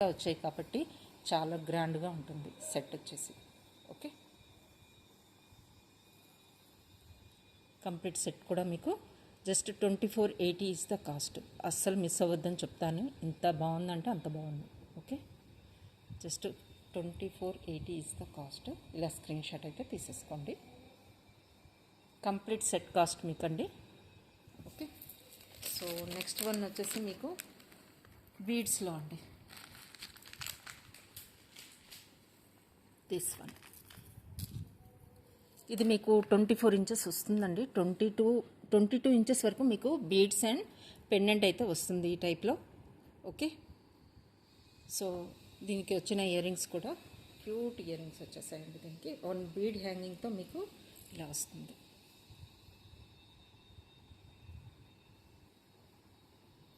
వచ్చాయి కాబట్టి చాలా గ్రాండ్గా ఉంటుంది సెట్ వచ్చేసి. ఓకే, కంప్లీట్ సెట్ కూడా మీకు జస్ట్ 2480 ఇస్ ద కాస్ట్. అస్సలు మిస్ అవ్వద్దని చెప్తాను, ఇంత బాగుందంటే అంత బాగుంది. Okay, just 2480 is the cost. ఇలా స్క్రీన్ షాట్ అయితే తీసేసుకోండి. కంప్లీట్ సెట్ కాస్ట్ మీకండి. ఓకే, సో నెక్స్ట్ వన్ వచ్చేసి మీకు బీడ్స్లో అండి. దిస్ వన్, ఇది మీకు 24 ఇంచెస్ వస్తుందండి. 22 ఇంచెస్ వరకు మీకు బీడ్స్ అండ్ పెండెంట్ అయితే వస్తుంది ఈ టైప్లో. ఓకే, సో దీనికి వచ్చిన ఇయర్ రింగ్స్ కూడా క్యూట్ ఇయర్ రింగ్స్ వచ్చేసాయండి. దీనికి 1 బీడ్ హ్యాంగింగ్తో మీకు ఇలా వస్తుంది.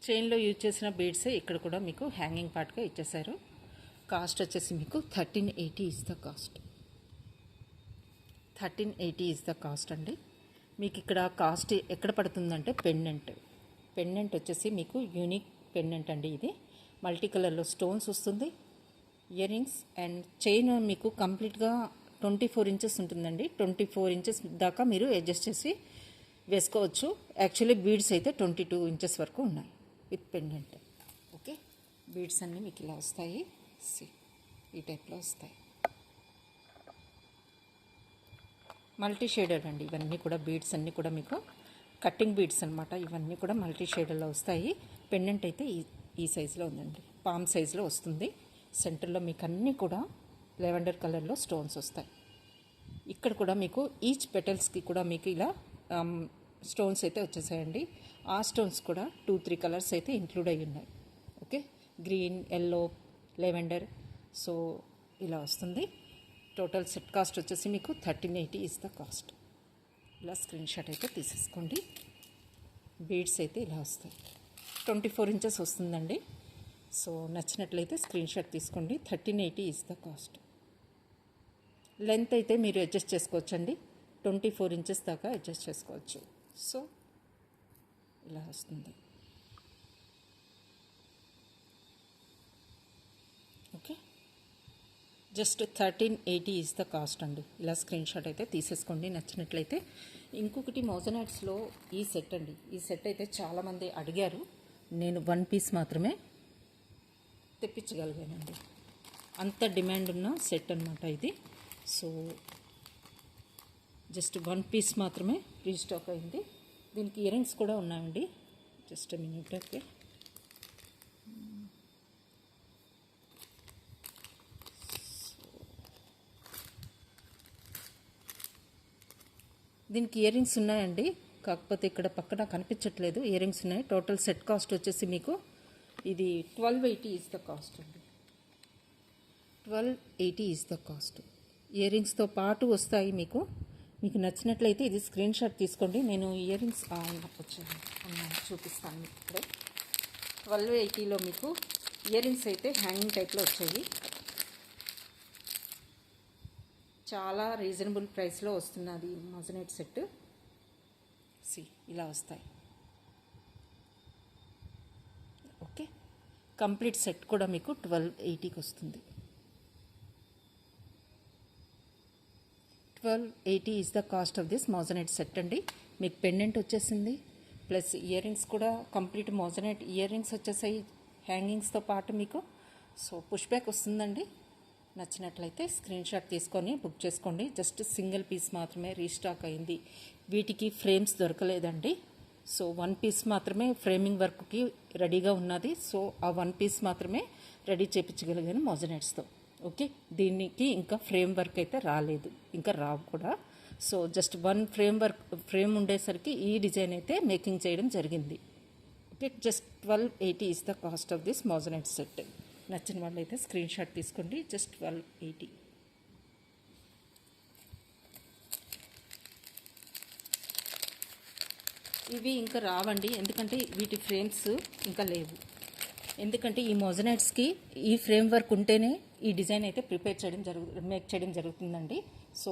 చైన్లో యూజ్ చేసిన బీడ్సే ఇక్కడ కూడా మీకు హ్యాంగింగ్ పార్ట్గా ఇచ్చేసారు. కాస్ట్ వచ్చేసి మీకు 1380 is the cost. 1380 is the cost అండి. మీకు ఇక్కడ కాస్ట్ ఎక్కడ పడుతుందంటే పెండెంట్ వచ్చేసి మీకు యూనిక్ పెండెంట్ అండి. ఇది మల్టీ కలర్లో స్టోన్స్ వస్తుంది, ఇయర్ రింగ్స్ అండ్ చైన్ మీకు కంప్లీట్గా 24 ఇంచెస్ ఉంటుందండి. 24 ఇంచెస్ దాకా మీరు అడ్జస్ట్ చేసి వేసుకోవచ్చు. యాక్చువల్లీ బీడ్స్ అయితే 22 ఇంచెస్ వరకు ఉన్నాయి విత్ పెండెంట్. ఓకే, బీడ్స్ అన్నీ మీకు ఇలా వస్తాయి, ఈ టైప్లో వస్తాయి. మల్టీ షేడెడ్ అండి ఇవన్నీ కూడా. బీడ్స్ అన్నీ కూడా మీకు కట్టింగ్ బీడ్స్ అనమాట. ఇవన్నీ కూడా మల్టీ షేడెడ్లో వస్తాయి. పెండెంట్ అయితే ఈ సైజులో ఉందండి, పామ్ సైజులో వస్తుంది. సెంటర్లో మీకు అన్నీ కూడా లెవెండర్ కలర్లో స్టోన్స్ వస్తాయి. ఇక్కడ కూడా మీకు ఈచ్ పెటల్స్కి కూడా మీకు ఇలా స్టోన్స్ అయితే వచ్చేసాయండి. ఆ స్టోన్స్ కూడా 2-3 కలర్స్ అయితే ఇంక్లూడ్ అయ్యి ఉన్నాయి. Okay, green, yellow, lavender, so ఇలా వస్తుంది. టోటల్ సెట్ కాస్ట్ వచ్చేసి మీకు 1380 ఇస్ ద కాస్ట్. ఇలా స్క్రీన్ షాట్ అయితే తీసేసుకోండి. బీడ్స్ అయితే ఇలా వస్తాయి. 24 ఇంచెస్ వస్తుందండి. సో నచ్చినట్లయితే స్క్రీన్ షాట్ తీసుకోండి. 1380 ఇస్ ద కాస్ట్. లెంత్ అయితే మీరు అడ్జస్ట్ చేసుకోవచ్చండి. 24 ఇంచెస్ దాకా అడ్జస్ట్ చేసుకోవచ్చు. సో ఇలా వస్తుంది. Okay, just 1380 is the cost అండి. ఇలా స్క్రీన్ షాట్ అయితే తీసేసుకోండి నచ్చినట్లయితే. ఇంకొకటి మోజనైట్స్లో ఈ సెట్ అండి. ఈ సెట్ అయితే చాలామంది అడిగారు, నేను 1 పీస్ మాత్రమే తెప్పించగలిగానండి. అంత డిమాండ్ ఉన్న సెట్ అనమాట ఇది. సో జస్ట్ 1 పీస్ మాత్రమే రీస్టాక్ అయింది. దీనికి ఇయర్ రింగ్స్ కూడా ఉన్నాయండి. Just minute. ఓకే, దీనికి ఇయర్ రింగ్స్ ఉన్నాయండి, కాకపోతే ఇక్కడ పక్కన కనిపించట్లేదు. ఇయర్ రింగ్స్ ఉన్నాయి. టోటల్ సెట్ కాస్ట్ వచ్చేసి మీకు ఇది 1280 ఇస్ ద కాస్ట్ అండి. 1280 ఇస్ ద కాస్ట్. ఇయర్ రింగ్స్తో పాటు వస్తాయి మీకు. మీకు నచ్చినట్లయితే ఇది స్క్రీన్ షాట్ తీసుకోండి. నేను ఇయర్ రింగ్స్ చూపిస్తాను మీకు ఇప్పుడే. 1280లో మీకు ఇయర్ రింగ్స్ అయితే హ్యాంగింగ్ టైప్లో వచ్చాయి. చాలా రీజనబుల్ ప్రైస్లో వస్తున్నది మోజనైట్ సెట్. ఇలా వస్తాయి. ఓకే, కంప్లీట్ సెట్ కూడా మీకు 1280కి వస్తుంది. 1280 is the cost of this moissanite set అండి. మీకు పెండెంట్ వచ్చేసింది, ప్లస్ ఇయర్ రింగ్స్ కూడా కంప్లీట్ మోజనైట్ ఇయర్ రింగ్స్ వచ్చేసాయి హ్యాంగింగ్స్తో పాటు మీకు. సో పుష్ బ్యాక్ వస్తుందండి. నచ్చినట్లయితే స్క్రీన్ షాట్ తీసుకొని బుక్ చేసుకోండి. జస్ట్ సింగిల్ పీస్ మాత్రమే రీస్టాక్ అయింది. వీటికి ఫ్రేమ్స్ దొరకలేదండి. సో 1 పీస్ మాత్రమే ఫ్రేమింగ్ వర్క్కి రెడీగా ఉన్నది. సో ఆ 1 పీస్ మాత్రమే రెడీ చేయించగలిగాను మోజనైట్స్తో. ఓకే, దీనికి ఇంకా ఫ్రేమ్ వర్క్ అయితే రాలేదు, ఇంకా రావు కూడా. సో జస్ట్ 1 ఫ్రేమ్ ఉండేసరికి ఈ డిజైన్ అయితే మేకింగ్ చేయడం జరిగింది. Okay, just 1280 is the cost of this moissanite set. నచ్చిన వాళ్ళు అయితే స్క్రీన్ షాట్ తీసుకోండి. జస్ట్ 1280. ఇవి ఇంకా రావండి, ఎందుకంటే వీటి ఫ్రేమ్స్ ఇంకా లేవు. ఎందుకంటే ఈ మోజనైట్స్కి ఈ ఫ్రేమ్ వర్క్ ఉంటేనే ఈ డిజైన్ అయితే మేక్ చేయడం జరుగుతుందండి. సో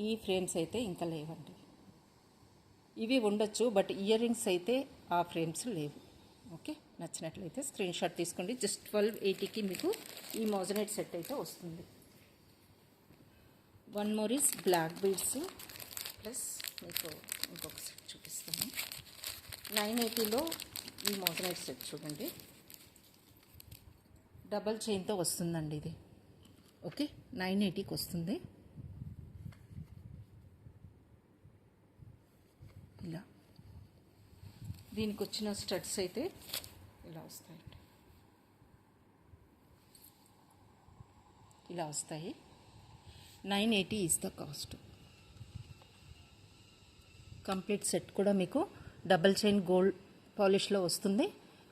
ఈ ఫ్రేమ్స్ అయితే ఇంకా లేవండి. ఇవి ఉండొచ్చు, బట్ ఇయర్ రింగ్స్ అయితే ఆ ఫ్రేమ్స్ లేవు. ఓకే. నచ్చినట్లయితే స్క్రీన్ షాట్ తీసుకోండి. జస్ట్ 1280కి మీకు ఈ మోజనైట్ సెట్ అయితే వస్తుంది. One more is black beads plus మీకు ఇంకొక సెట్ చూపిస్తాను. 980లో ఈ మోజనైట్ సెట్ చూడండి, డబల్ చైన్తో వస్తుందండి ఇది. ఓకే, 980కి వస్తుంది. ఇలా దీనికి వచ్చిన స్టడ్స్ అయితే ఇలా వస్తాయండి, ఇలా వస్తాయి. 980 is the cost. Complete set కూడా మీకు డబల్ చైన్ గోల్డ్ పాలిష్లో వస్తుంది.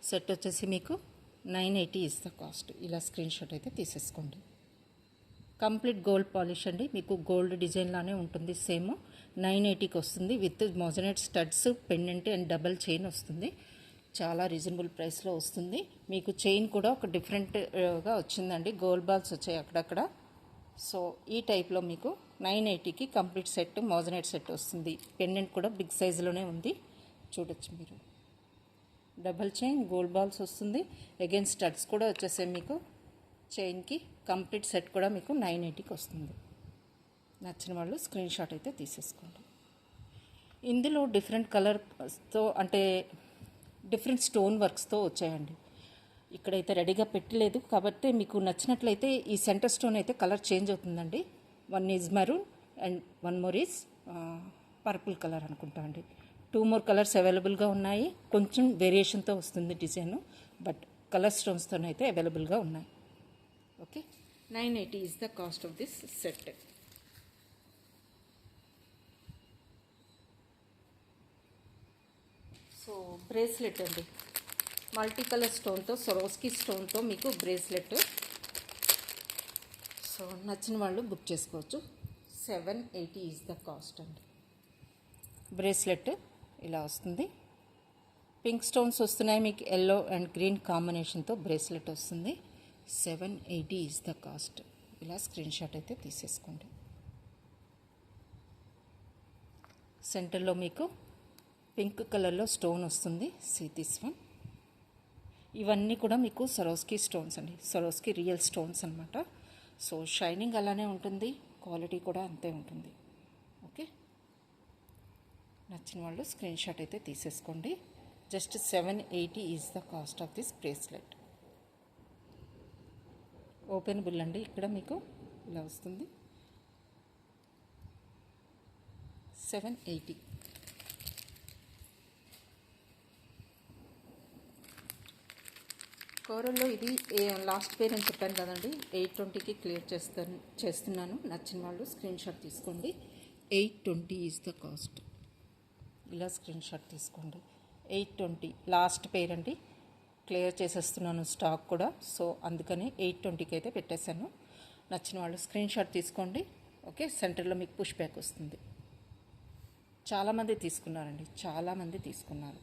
సెట్ వచ్చేసి మీకు 980 ఈజ్ ద కాస్ట్. ఇలా స్క్రీన్ షాట్ అయితే తీసేసుకోండి. కంప్లీట్ గోల్డ్ పాలిష్ అండి, మీకు గోల్డ్ డిజైన్లానే ఉంటుంది. సేమ్ 980కి వస్తుంది with moissanite studs, pendant and double chain వస్తుంది. చాలా రీజనబుల్ ప్రైస్లో వస్తుంది. మీకు చైన్ కూడా ఒక డిఫరెంట్గా వచ్చిందండి, గోల్డ్ బాల్స్ వచ్చాయి అక్కడక్కడ. సో ఈ టైప్లో మీకు 980కి కంప్లీట్ సెట్ మోజనైట్ సెట్ వస్తుంది. పెండెంట్ కూడా బిగ్ సైజులోనే ఉంది, చూడొచ్చు మీరు. డబల్ చైన్ గోల్డ్ బాల్స్ వస్తుంది. అగైన్ స్టడ్స్ కూడా వచ్చేసాయి మీకు చైన్కి. కంప్లీట్ సెట్ కూడా మీకు 980కి వస్తుంది. నచ్చిన వాళ్ళు స్క్రీన్ షాట్ అయితే తీసేసుకోండి. ఇందులో డిఫరెంట్ కలర్స్తో అంటే డిఫరెంట్ స్టోన్ వర్క్స్తో వచ్చాయండి. ఇక్కడైతే రెడీగా పెట్టలేదు కాబట్టి మీకు నచ్చినట్లయితే ఈ సెంటర్ స్టోన్ అయితే కలర్ చేంజ్ అవుతుందండి. One is maroon and one more is purple colour అనుకుంటా అండి. 2 more కలర్స్ అవైలబుల్గా ఉన్నాయి. కొంచెం వేరియేషన్తో వస్తుంది డిజైన్, బట్ కలర్ స్టోన్స్తోనైతే అవైలబుల్గా ఉన్నాయి. Okay, 980 is the cost of this set. So bracelet అండి, మల్టీ కలర్ స్టోన్తో, సరోస్కి స్టోన్తో మీకు బ్రేస్లెట్. సో నచ్చిన వాళ్ళు బుక్ చేసుకోవచ్చు. 780 ఈజ్ ద కాస్ట్ అండి. బ్రేస్లెట్ ఇలా వస్తుంది. పింక్ స్టోన్స్ వస్తున్నాయి మీకు, ఎల్లో అండ్ గ్రీన్ కాంబినేషన్తో బ్రేస్లెట్ వస్తుంది. 780 ఈజ్ ద కాస్ట్. ఇలా స్క్రీన్ షాట్ అయితే తీసేసుకోండి. సెంటర్లో మీకు పింక్ కలర్లో స్టోన్ వస్తుంది. See this one. ఇవన్నీ కూడా మీకు సరోస్కి స్టోన్స్ అండి, సరోస్కి రియల్ స్టోన్స్ అనమాట. సో షైనింగ్ అలానే ఉంటుంది, క్వాలిటీ కూడా అంతే ఉంటుంది. ఓకే, నచ్చిన వాళ్ళు స్క్రీన్ షాట్ అయితే తీసేసుకోండి. Just 780 is the cost of this bracelet. Openable అండి, ఇక్కడ మీకు ఇలా వస్తుంది. 780. కోరల్లో ఇది లాస్ట్ పేర్ అని చెప్పాను కదండి, 820కి క్లియర్ చేస్తున్నాను. నచ్చిన వాళ్ళు స్క్రీన్ షాట్ తీసుకోండి. 820 ఈజ్ ద కాస్ట్. ఇలా స్క్రీన్ షాట్ తీసుకోండి. 820 లాస్ట్ పేర్ అండి, క్లియర్ చేసేస్తున్నాను స్టాక్ కూడా. సో అందుకని 820కి అయితే పెట్టేశాను. నచ్చిన వాళ్ళు స్క్రీన్ షాట్ తీసుకోండి. ఓకే, సెంటర్లో మీకు పుష్ బ్యాక్ వస్తుంది. చాలామంది తీసుకున్నారండి, చాలామంది తీసుకున్నారు.